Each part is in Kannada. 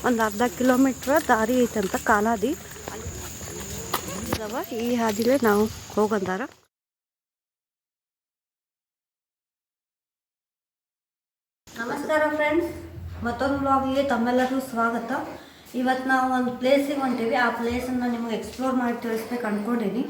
ಒಂದು ಅರ್ಧ ಕಿಲೋಮೀಟ್ರ್ ದಾರಿ ಐತಂತ ಕಾಲಾದಿ ಅದಾವ. ಈ ಹಾದಿಲೇ ನಾವು ಹೋಗಂದಾರ. ನಮಸ್ಕಾರ ಫ್ರೆಂಡ್ಸ್, ಮತ್ತೊಂದು ವ್ಲಾಗಿಗೆ ತಮ್ಮೆಲ್ಲರಿಗೂ ಸ್ವಾಗತ. ಇವತ್ತು ನಾವು ಒಂದು ಪ್ಲೇಸಿಗೆ ಹೊಂಟೀವಿ. ಆ ಪ್ಲೇಸನ್ನು ನಿಮಗೆ ಎಕ್ಸ್ಪ್ಲೋರ್ ಮಾಡಿ ತಿಳಿಸ್ಬೇಕು ಅಂದ್ಕೊಂಡೀನಿ.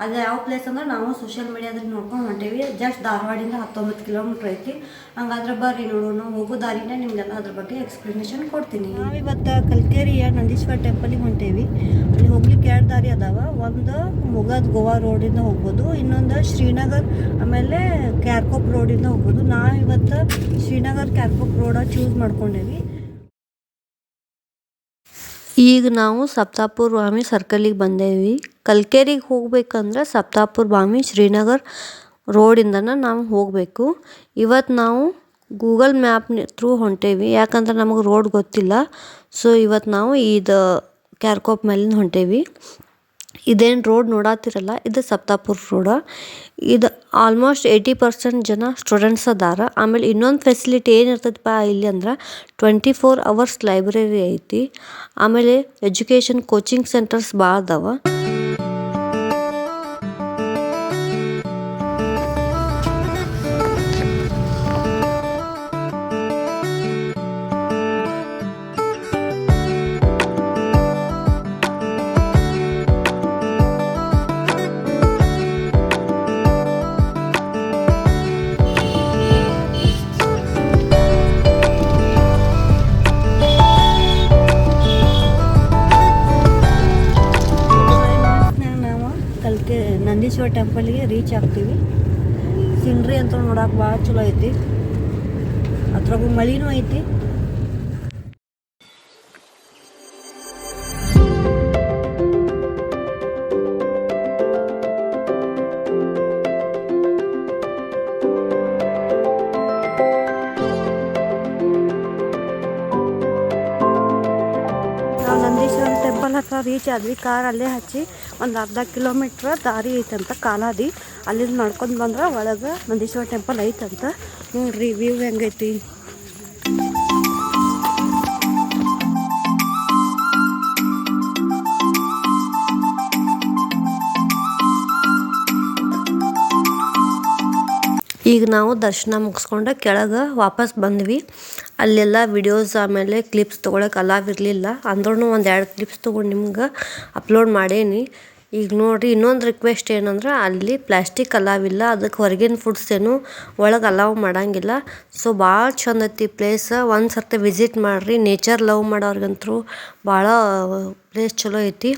ಅದು ಯಾವ ಪ್ಲೇಸ್ ಅಂದ್ರೆ ನಾವು ಸೋಷಿಯಲ್ ಮೀಡಿಯಾದಲ್ಲಿ ನೋಡ್ಕೊಂಡು ಹೊಂಟೀವಿ. ಜಸ್ಟ್ ಧಾರವಾಡಿಂದ 19 ಕಿಲೋಮೀಟ್ರ್ ಐತಿ. ಹಂಗಾದ್ರೆ ಬರ್ರಿ ನೋಡೋಣ. ಹೋಗೋ ದಾರಿನೇ ನಿಮಗೆಲ್ಲ ಅದ್ರ ಬಗ್ಗೆ ಎಕ್ಸ್ಪ್ಲನೇಷನ್ ಕೊಡ್ತೀನಿ. ನಾವಿವತ್ತು ಕಲ್ಕೇರಿಯ ನಂದೀಶ್ವರ ಟೆಂಪಲಿಗೆ ಹೊಂಟೇವಿ. ಅಲ್ಲಿ ಹೋಗ್ಲಿಕ್ಕೆ 2 ದಾರಿ ಅದಾವ. ಒಂದು ಮುಗದ್ ಗೋವಾ ರೋಡಿಂದ ಹೋಗ್ಬೋದು, ಇನ್ನೊಂದು ಶ್ರೀನಗರ್ ಆಮೇಲೆ ಕ್ಯಾರ್ಕೋಪ್ ರೋಡಿಂದ ಹೋಗ್ಬೋದು. ನಾವಿವತ್ತು ಶ್ರೀನಗರ್ ಕ್ಯಾರ್ಕೋಪ್ ರೋಡ ಚೂಸ್ ಮಾಡ್ಕೊಂಡೇವಿ. ಈಗ ನಾವು ಸಪ್ತಾಪುರ್ ಬಾಮಿ ಸರ್ಕಲಿಗೆ ಬಂದೇವಿ. ಕಲ್ಕೇರಿಗೆ ಹೋಗ್ಬೇಕಂದ್ರೆ ಸಪ್ತಾಪುರ್ ಬಾಮಿ ಶ್ರೀನಗರ್ ರೋಡಿಂದನ ನಾವು ಹೋಗಬೇಕು. ಇವತ್ತು ನಾವು ಗೂಗಲ್ ಮ್ಯಾಪ್ ಥ್ರೂ ಹೊಂಟೇವಿ, ಯಾಕಂದ್ರೆ ನಮಗೆ ರೋಡ್ ಗೊತ್ತಿಲ್ಲ. ಸೊ ಇವತ್ತು ನಾವು ಇದು ಕ್ಯಾರ್ಕೋಪ್ ಮೇಲಿಂದ ಹೊಂಟೇವಿ. ಇದೇನು ರೋಡ್ ನೋಡತ್ತಿರಲ್ಲ, ಇದು ಸಪ್ತಾಪುರ್ ರೋಡ. ಇದು ಆಲ್ಮೋಸ್ಟ್ 80% ಜನ ಸ್ಟೂಡೆಂಟ್ಸ್ ಅದಾರ. ಆಮೇಲೆ ಇನ್ನೊಂದು ಫೆಸಿಲಿಟಿ ಏನಿರ್ತೈತಪ್ಪ ಇಲ್ಲಿ ಅಂದ್ರೆ 24 hours ಲೈಬ್ರರಿ ಐತಿ. ಆಮೇಲೆ ಎಜುಕೇಷನ್ ಕೋಚಿಂಗ್ ಸೆಂಟರ್ಸ್ ಭಾಳ ಅದಾವ. ನಂದೀಶ್ವರ ಟೆಂಪಲ್ಗೆ ರೀಚ್ ಆಗ್ತೀವಿ. ಸೀನ್ರಿ ಅಂತ ನೋಡಕ್ಕೆ ಭಾಳ ಚಲೋ ಐತಿ. ಅದ್ರಾಗೂ ಮಳಿನೂ ಐತಿ. ನಾವು ನಂದೀಶ್ವರ ಟೆಂಪಲ್ ಹತ್ರ ರೀಚ್ ಆದ್ವಿ. ಕಾರ್ ಅಲ್ಲೇ ಹಚ್ಚಿ ಒಂದು ಅರ್ಧ ಕಿಲೋಮೀಟ್ರ್ ದಾರಿ ಐತಂತ ಕಾಲಾದಿ. ಅಲ್ಲಿಂದ ನಡ್ಕೊಂಡು ಬಂದ್ರೆ ಒಳಗೆ ನಂದೀಶ್ವರ ಟೆಂಪಲ್ ಐತಂತ. ನೋಡ್ರಿ ವ್ಯೂ ಹೆಂಗೈತಿ. ಈಗ ನಾವು ದರ್ಶನ ಮುಗಿಸ್ಕೊಂಡು ಕೆಳಗೆ ವಾಪಸ್ ಬಂದ್ವಿ. ಅಲ್ಲೆಲ್ಲ ವಿಡಿಯೋಸ್ ಆಮೇಲೆ ಕ್ಲಿಪ್ಸ್ ತೊಗೊಳಕ್ಕೆ ಅಲಾವ್ ಇರಲಿಲ್ಲ. ಅಂದ್ರೂ ಒಂದು 2 ಕ್ಲಿಪ್ಸ್ ತೊಗೊಂಡು ನಿಮ್ಗೆ ಅಪ್ಲೋಡ್ ಮಾಡೇನಿ. ಈಗ ನೋಡಿರಿ, ಇನ್ನೊಂದು ರಿಕ್ವೆಸ್ಟ್ ಏನಂದ್ರೆ ಅಲ್ಲಿ ಪ್ಲಾಸ್ಟಿಕ್ ಅಲಾವ್ ಇಲ್ಲ. ಅದಕ್ಕೆ ಹೊರಗಿನ ಫುಡ್ಸ್ ಏನು ಒಳಗೆ ಅಲಾವ್ ಮಾಡೋಂಗಿಲ್ಲ. ಸೊ ಭಾಳ ಚಂದ ಐತಿ ಪ್ಲೇಸ್. ಒಂದು ಸರ್ತಿ ವಿಸಿಟ್ ಮಾಡಿರಿ. ನೇಚರ್ ಲವ್ ಮಾಡೋರ್ಗಂತೂ ಭಾಳ ಪ್ಲೇಸ್ ಚಲೋ ಐತಿ.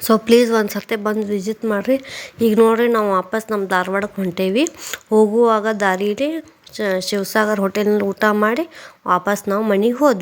ಸೊ ಪ್ಲೀಸ್ ಒಂದು ಸರ್ತಿ ಬಂದು ವಿಸಿಟ್ ಮಾಡಿರಿ. ಈಗ ನೋಡಿರಿ, ನಾವು ವಾಪಸ್ ನಮ್ಮ ಧಾರವಾಡಕ್ಕೆ ಹೊಂಟೇವಿ. ಹೋಗುವಾಗ ದಾರೀಲಿ ಶಿವಸಾಗರ್ ಹೋಟೆಲ್ನಲ್ಲಿ ಊಟ ಮಾಡಿ ವಾಪಸ್ ನಾವು ಮನೆಗೆ ಹೋದ್ವಿ.